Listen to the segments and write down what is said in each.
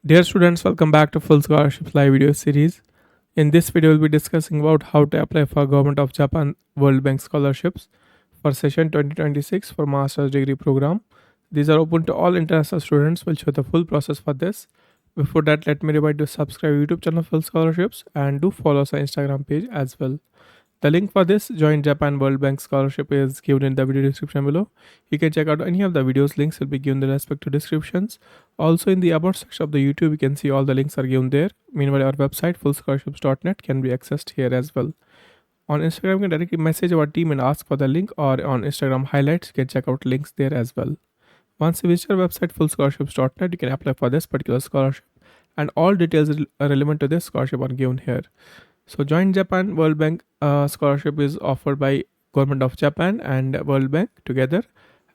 Dear students, welcome back to Full Scholarships live video series. In this video, we'll be discussing about how to apply for Government of Japan World Bank scholarships for session 2026 for master's degree program. These are open to all international students. We'll show the full process for this. Before that, let me remind you to subscribe YouTube channel Full Scholarships and do follow us on Instagram page as well. The link for this Join Japan World Bank scholarship is given in the video description below. You can check out any of the videos. Links will be given in the respective descriptions. Also, in the about section of the YouTube, you can see all the links are given there. Meanwhile, our website fullscholarships.net can be accessed here as well. On Instagram, you can directly message our team and ask for the link, or on Instagram highlights, you can check out links there as well. Once you visit our website fullscholarships.net, you can apply for this particular scholarship, and all details relevant to this scholarship are given here. So Joint Japan World Bank scholarship is offered by Government of Japan and World Bank together,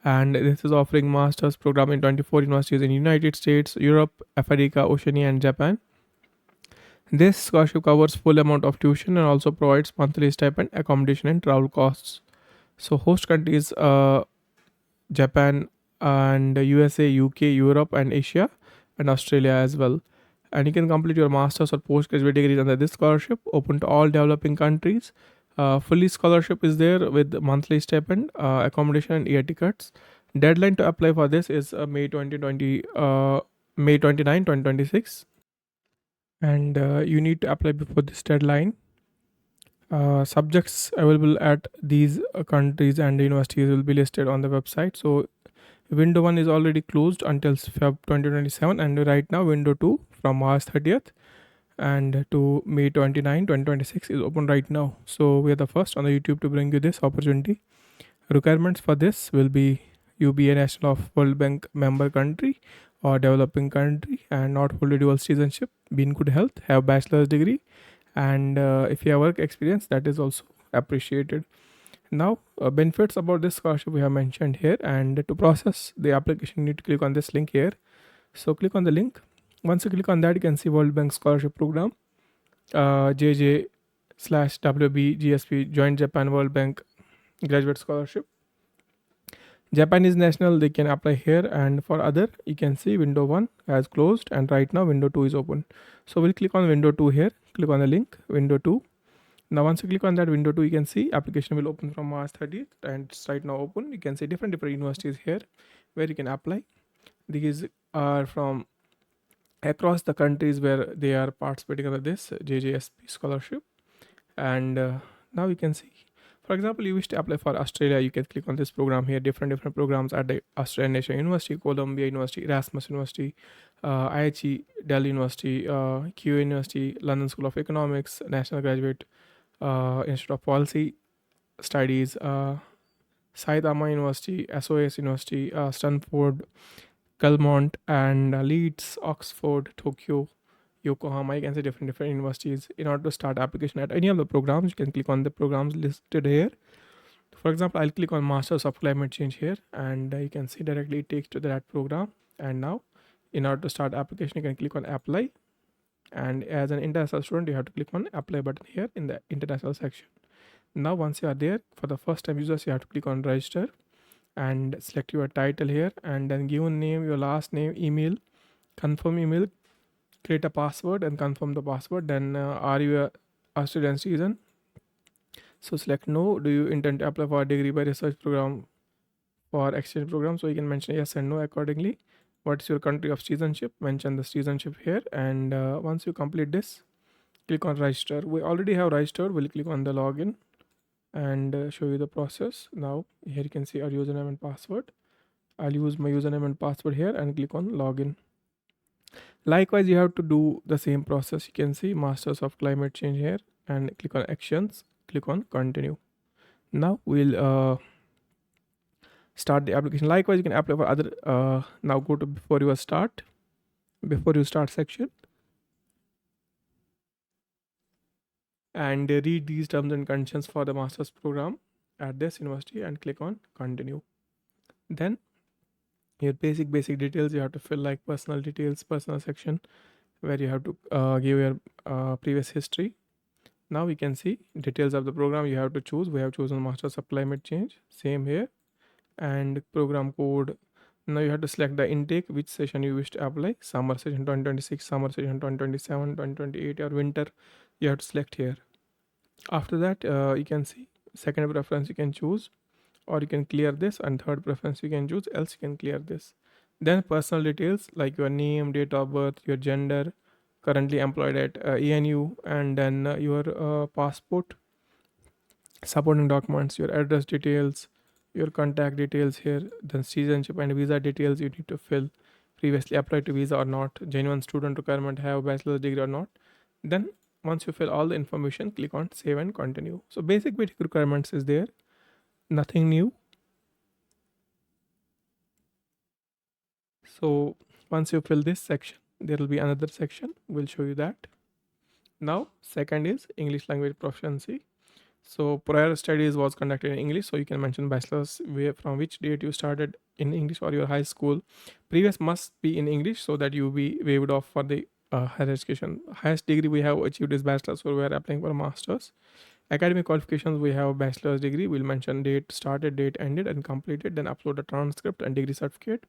and this is offering master's program in 24 universities in United States, Europe, Africa, Oceania, and Japan. This scholarship covers full amount of tuition and also provides monthly stipend, accommodation, and travel costs. So host countries Japan and USA, UK, Europe, and Asia, and Australia as well. And you can complete your master's or postgraduate degrees under this scholarship, open to all developing countries. Fully scholarship is there with monthly stipend, accommodation, and air tickets. Deadline to apply for this is May 29, 2026, and you need to apply before this deadline. Subjects available at these countries and universities will be listed on the website. So window 1 is already closed until Feb 2027, and right now window 2 from March 30th and to May 29, 2026 is open right now. So we are the first on the YouTube to bring you this opportunity. Requirements for this will be you be a national of World Bank member country or developing country and not hold a dual citizenship, be in good health, have bachelor's degree, and if you have work experience, that is also appreciated. Now, benefits about this scholarship we have mentioned here, and to process the application, you need to click on this link here. So click on the link. Once you click on that, you can see World Bank Scholarship Program, JJ/WB Joint Japan World Bank Graduate Scholarship. Japanese national, they can apply here, and for other, you can see window 1 has closed, and right now window 2 is open. So we'll click on window 2 here. Click on the link, window 2. Now once you click on that window 2, you can see application will open from March 30th, and it's right now open. You can see different universities here where you can apply. These are from across the countries where they are participating under this JJSP scholarship. And now you can see, for example, you wish to apply for Australia, you can click on this program here. Different programs at the Australian National University, Columbia University, Erasmus University, IHE Delhi University, QA University, London School of Economics, National Graduate Institute of Policy Studies, Saitama University, SOS University, Stanford, Calmont, and Leeds, Oxford, Tokyo, Yokohama. You can see different universities. In order to start application at any of the programs, you can click on the programs listed here. For example, I'll click on Masters of Climate Change here, and you can see directly it takes to that program. And now, in order to start application, you can click on Apply. And as an international student, you have to click on Apply button here in the international section. Now, once you are there, for the first time users, you have to click on Register and select your title here, and then give a name, your last name, email, confirm email, create a password and confirm the password. Then are you a Australian citizen? So select no. Do you intend to apply for a degree by research program or exchange program? So you can mention yes and no accordingly. What's your country of citizenship? Mention the citizenship here, and once you complete this, click on register. We already have registered. We'll click on the login and show you the process. Now here you can see our username and password. I'll use my username and password here and click on login. Likewise, you have to do the same process. You can see Masters of Climate Change here and click on actions, click on continue. Now we'll start the application. Likewise, you can apply for other. Now go to before you start section and read these terms and conditions for the master's program at this university and click on continue. Then your basic details you have to fill, like personal details, personal section where you have to give your previous history. Now we can see details of the program you have to choose. We have chosen Masters of Climate Change, same here, and program code, Now you have to select the intake, which session you wish to apply, summer session 2026, summer session 2027, 2028, or winter. You have to select here. After that, you can see second preference you can choose, or you can clear this, and third preference you can choose, else you can clear this. Then personal details like your name, date of birth, your gender, currently employed at ENU, and then your passport, supporting documents, your address details, your contact details here, then citizenship and visa details you need to fill, previously applied to visa or not, genuine student requirement, have bachelor's degree or not. Then once you fill all the information, click on save and continue. So basic requirements is there, nothing new. So once you fill this section, there will be another section, we'll show you that. Now second is English language proficiency. So prior studies was conducted in English, so you can mention bachelor's from which date you started in English, or your high school previous must be in English, so that you be waived off for the higher education. Highest degree we have achieved is bachelor's, so we are applying for a master's. Academic qualifications, we have bachelor's degree, we'll mention date started, date ended, and completed, then upload a transcript and degree certificate.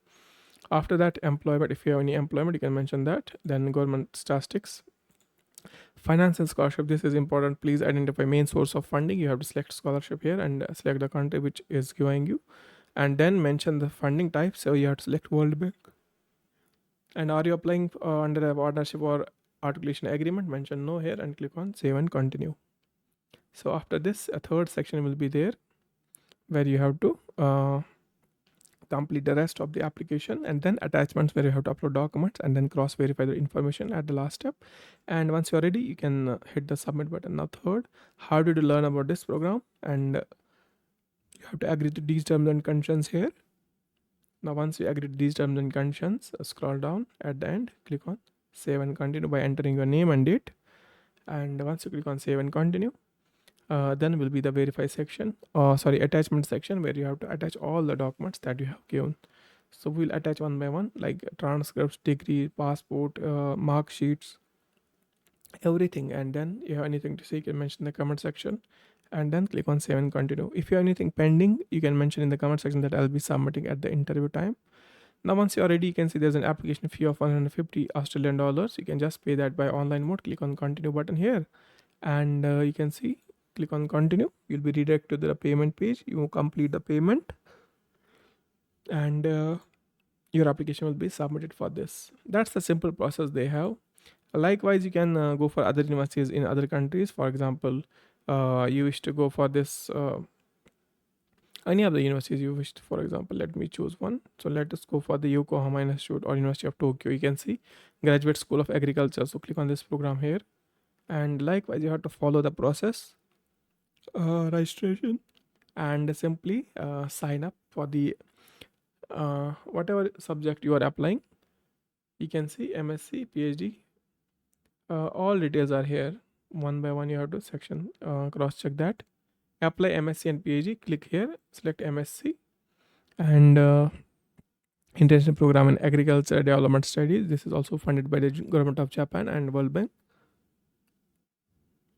After that, employment, if you have any employment, you can mention that. Then government statistics, finance and scholarship, this is important. Please identify main source of funding. You have to select scholarship here and select the country which is giving you, and then mention the funding type. So you have to select World Bank. And are you applying under a partnership or articulation agreement? Mention no here and click on save and continue. So after this, a third section will be there where you have to complete the rest of the application, and then attachments where you have to upload documents and then cross verify the information at the last step. And once you're ready, you can hit the submit button. Now third, how did you learn about this program? And you have to agree to these terms and conditions here. Now once you agree to these terms and conditions, scroll down at the end, click on save and continue by entering your name and date. And once you click on save and continue, then will be the verify section, attachment section, where you have to attach all the documents that you have given. So we'll attach one by one, like transcripts, degree, passport, mark sheets, everything. And then you have anything to say, you can mention in the comment section, and then click on save and continue. If you have anything pending, you can mention in the comment section that I'll be submitting at the interview time. Now once you're ready, you can see there's an application fee of 150 Australian dollars. You can just pay that by online mode. Click on continue button here, and you can see, click on continue, you'll be redirected to the payment page. You complete the payment, and your application will be submitted for this. That's the simple process they have. Likewise, you can go for other universities in other countries. For example, you wish to go for this any of the universities you wish to. For example, let me choose one. So let us go for the Yokohama Institute or University of Tokyo. You can see Graduate School of Agriculture. So click on this program here, and likewise you have to follow the process, registration, and simply sign up for the whatever subject you are applying. You can see MSc, PhD, all details are here. One by one you have to section cross check that. Apply MSc and PhD, click here, select MSc, and international program in agriculture development studies. This is also funded by the government of Japan and World Bank.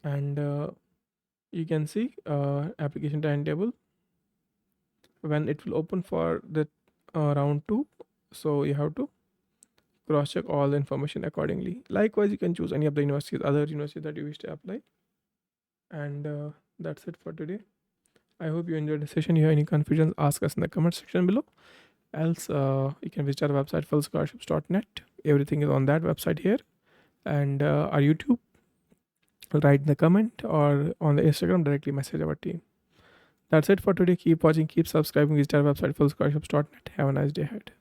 And you can see application timetable when it will open for the round 2. So you have to cross check all the information accordingly. Likewise, you can choose any of the universities, other universities that you wish to apply. And that's it for today. I hope you enjoyed the session. If you have any confusions, ask us in the comment section below. Else, you can visit our website, fullscholarships.net. Everything is on that website here. And our YouTube, write in the comment, or on the Instagram, directly message our team. That's it for today. Keep watching, keep subscribing. Visit our website, fullscholarships.net. Have a nice day ahead.